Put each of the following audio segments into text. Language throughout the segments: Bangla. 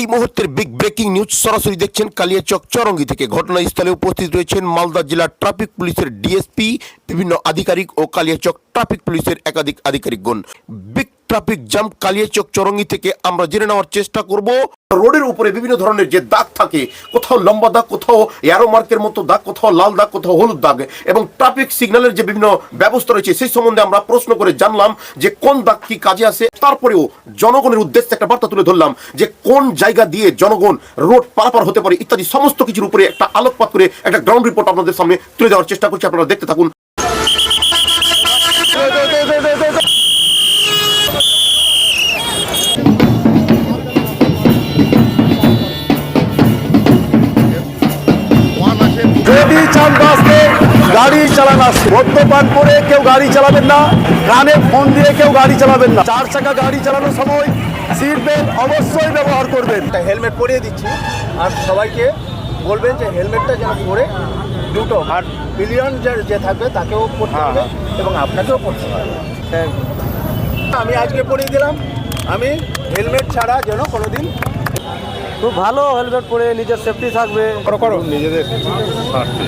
এই মুহূর্তের বিগ ব্রেকিং নিউজ সরাসরি দেখছেন কালিয়াচক চৌরঙ্গি থেকে। ঘটনাস্থলে উপস্থিত রয়েছেন মালদা জেলা ট্রাফিক পুলিশের ডিএসপি, বিভিন্ন আধিকারিক ও কালিয়াচক ট্রাফিক পুলিশের একাধিক আধিকারিকগণ। Big traffic jam Kaliachak Chowrangi থেকে আমরা জেনে নেওয়ার চেষ্টা করব। রোডের উপরে বিভিন্ন ধরনের যে দাগ থাকে, কোথাও লম্বা দাগ, কোথাও অ্যারো মার্কের মতো দাগ, কোথাও লাল দাগ, কোথাও হলুদ দাগ, এবং ট্রাফিক সিগন্যালের যে বিভিন্ন ব্যবস্থা রয়েছে সেই সম্বন্ধে আমরা প্রশ্ন করে জানলাম যে কোন দাগ কি কাজে আসে। তারপরেও জনগণের উদ্দেশ্যে একটা বার্তা তুলে ধরলাম যে কোন জায়গা দিয়ে জনগণ রোড পারাপার হতে পারে ইত্যাদি সমস্ত কিছুর উপরে একটা আলোকপাত করে একটা গ্রাউন্ড রিপোর্ট আপনাদের সামনে তুলে দেওয়ার চেষ্টা করছি। আপনারা দেখতে থাকুন। যদি চান বাসে গাড়ি চালান আসছে, মদ্যপান করে কেউ গাড়ি চালাবেন না, কানে ফোন দিয়ে কেউ গাড়ি চালাবেন না। 4 চাকা গাড়ি চালানোর সময় সিট বেল্ট অবশ্যই ব্যবহার করবেন। হেলমেট পরিয়ে দিচ্ছি, আর সবাইকে বলবেন যে হেলমেটটা যেন পরে দুটো আর পিলিয়ন যে থাকবে তাকেও পড়তে হবে এবং আপনাকেও পড়তে হবে। আমি আজকে পরিয়ে দিলাম, আমি হেলমেট ছাড়া যেন কোনোদিন। খুব ভালো, হেলমেট পরে নিজের সেফটি থাকবে। করো নিজেদের স্বার্থে,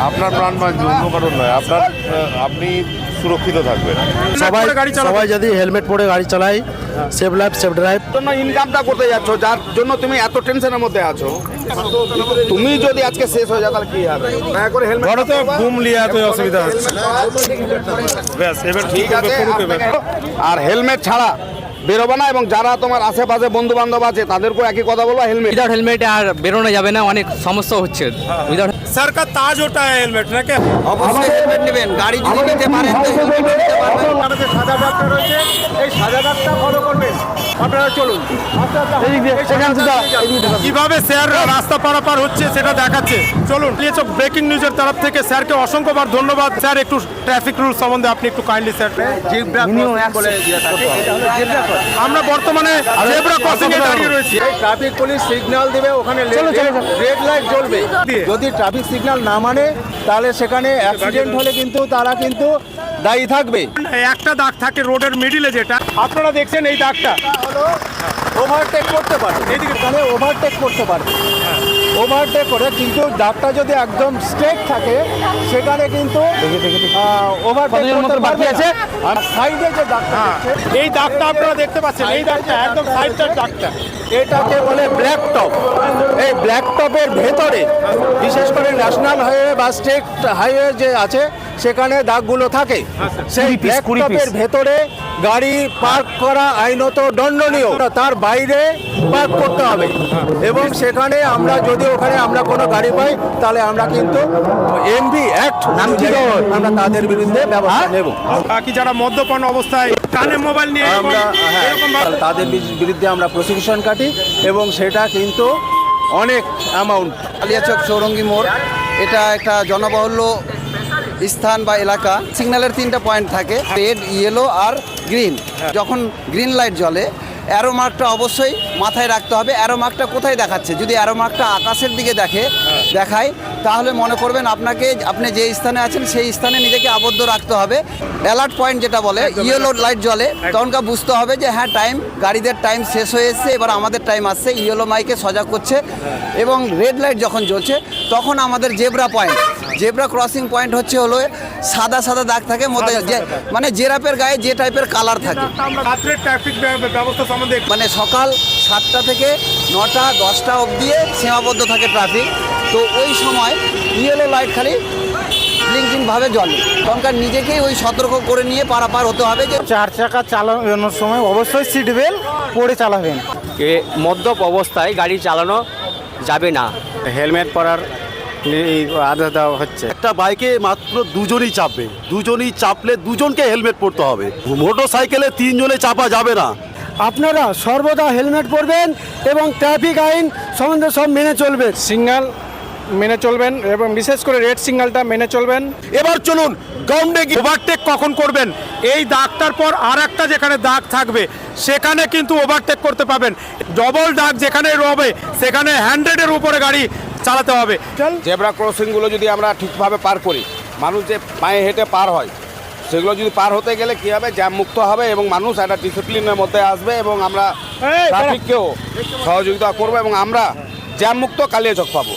আপনার প্রাণ বাঁচবে, অন্য কারণ নয়। আপনি সুরক্ষিত থাকবেন। সবাই যদি হেলমেট পরে গাড়ি চালায়, সেফ লাইফ সেফ ড্রাইভ। জন্য ইনকামটা করতে যাচ্ছ, যার জন্য তুমি এত টেনশনের মধ্যে আছো, তুমি যদি আজকে শেষ হয়ে যায় তাহলে কি হবে? দয়া করে হেলমেট ঘুম লিয়া তো অসুবিধা হচ্ছে। ব্যাস এবার ঠিক আছে। আর হেলমেট ছাড়া বেরোবে না, এবং যারা তোমার আশেপাশে বন্ধু বান্ধব আছে তাদেরকেও একই কথা বলবো, হেলমেট উইদাউট হেলমেট আর বেরোনো যাবে না, অনেক সমস্যা হচ্ছে। উইদাউট सर का ताज होता है हेलमेट ना क्या? অবশ্যই হেলমেট নেবেন। গাড়ি যদি নিতে পারেন তো হেলমেট নিতে পারবেন। আমাদের সাদা ডাক্তার রয়েছে, এই সাদা ডাক্তার ফলো করবেন। আপনারা চলুন। কিভাবে স্যার রাস্তা পারাপার হচ্ছে সেটা দেখাচ্ছে, চলুন। চোখ ব্রেকিং নিউজের তরফ থেকে স্যারকে অসংখ্যবার ধন্যবাদ। স্যার একটু ট্রাফিক রুল সম্বন্ধে আপনি একটু কাইন্ডলি স্যার। আমরা বর্তমানে জেব্রা ক্রসিং এ দাঁড়িয়ে রয়েছি। ট্রাফিক পুলিশ সিগন্যাল দিবে, ওখানে রেড লাইট জ্বলবে। যদি ট্রাফিক সিগন্যাল না মানে তাহলে সেখানে অ্যাক্সিডেন্ট হলে কিন্তু তারা কিন্তু দায়ী থাকবে। একটা দাগ থাকে রোডের মিডিলে, যেটা আপনারা দেখছেন এই দাগটা ওভারটেক করতে পারে, এখানে ওভারটেক করতে পারে, ওভারটেক করে, কিন্তু দাগটা যদি একদম স্ট্রেট থাকে সেখানে কিন্তু ওভারটেক করতে পারবে আছে। আর সাইডে যে দাগটা আছে, এই দাগটা আপনারা দেখতে পাচ্ছেন, এই দাগটা একদম সাইডটার দাগটা, এটাকে বলে ব্ল্যাক টপ। এই ব্ল্যাক টপের ভেতরে বিশেষ করে ন্যাশনাল হাইওয়ে বা স্টেট হাইওয়ে যে আছে সেখানে দাগগুলো থাকে। সেই ব্ল্যাক টপের ভেতরে গাড়ি পার্ক করা আইনত দণ্ডনীয়, তার বাইরে পার্ক করতে হবে। এবং সেখানে আমরা যদি ওখানে আমরা কোনো গাড়ি পাই তাহলে আমরা কিন্তু এমভি অ্যাক্ট আমরা তাদের বিরুদ্ধে ব্যবস্থা নেব। বাকি যারা মদ্যপান অবস্থায় কানে মোবাইল নিয়ে আমরা তাদের বিরুদ্ধে আমরা প্রসিকিউশন কাটি, এবং সেটা কিন্তু অনেক অ্যামাউন্ট। কালিয়াচক চৌরঙ্গি মোড়, এটা একটা জনবহুল্য স্থান বা এলাকা। সিগন্যালের 3টা পয়েন্ট থাকে, রেড, ইয়েলো আর গ্রিন। যখন গ্রিন লাইট জ্বলে অ্যারো মার্কটা অবশ্যই মাথায় রাখতে হবে। অ্যারো মার্কটা কোথায় দেখাচ্ছে, যদি অ্যারো মার্কটা আকাশের দিকে দেখায় তাহলে মনে করবেন আপনি যে স্থানে আছেন সেই স্থানে নিজেকে আবদ্ধ রাখতে হবে। অ্যালার্ট পয়েন্ট যেটা বলে, ইয়েলো লাইট জ্বলে তখনকার বুঝতে হবে যে হ্যাঁ টাইম, গাড়িদের টাইম শেষ হয়ে এসছে, এবার আমাদের টাইম আসছে। ইয়েলো মাইকে সজাগ করছে। এবং রেড লাইট যখন জ্বলছে তখন আমাদের zebra point, zebra crossing point হলো সাদা সাদা দাগ থাকে মধ্যে, মানে জেরাপের গায়ে যে টাইপের কালার থাকে। ট্রাফিক ব্যবস্থা সম্বন্ধে মানে সকাল 7টা থেকে 9টা 10টা অবধি সীমাবদ্ধ থাকে ট্রাফিক। তো ওই সময় ইয়েলো লাইট খালি ব্লিঙ্কিংভাবে জ্বলে, তখনকার নিজেকেই ওই সতর্ক করে নিয়ে পারাপার হতে হবে। যে 4 চাকা চালানোর সময় অবশ্যই সিট বেল্ট পরে চালাবেন। মদ্যপ অবস্থায় গাড়ি চালানো যাবে না। হেলমেট পরার আদেশ দেওয়া হচ্ছে। একটা বাইকে মাত্র দুজনই চাপবে, দুজনই চাপলে দুজনকে হেলমেট পরতে হবে। মোটর সাইকেলে 3 জনে চাপা যাবে না। আপনারা সর্বদা হেলমেট পরবেন এবং ট্রাফিক আইন সম্বন্ধে সব মেনে চলবেন। সিগন্যাল মেনে চলবেন এবং বিশেষ করে রেড সিগন্যালটা মেনে চলবেন। এবার চলুন গ্রাউন্ডে গিয়ে ওভারটেক কখন করবেন, এই দাগটার পর আর একটা যেখানে দাগ থাকবে সেখানে কিন্তু ওভারটেক করতে পাবেন। ডবল দাগ যেখানে রবে সেখানে 100-এর উপরে গাড়ি চালাতে হবে। জেব্রা ক্রসিংগুলো যদি আমরা ঠিকভাবে পার করি, মানুষ যে পায়ে হেঁটে পার হয় সেগুলো যদি পার হতে গেলে কী হবে, জ্যাম মুক্ত হবে এবং মানুষ একটা ডিসিপ্লিনের মধ্যে আসবে এবং আমরা ট্রাফিককেও সহযোগিতা করবো এবং আমরা জ্যাম মুক্ত কালিয়াচক পাবো।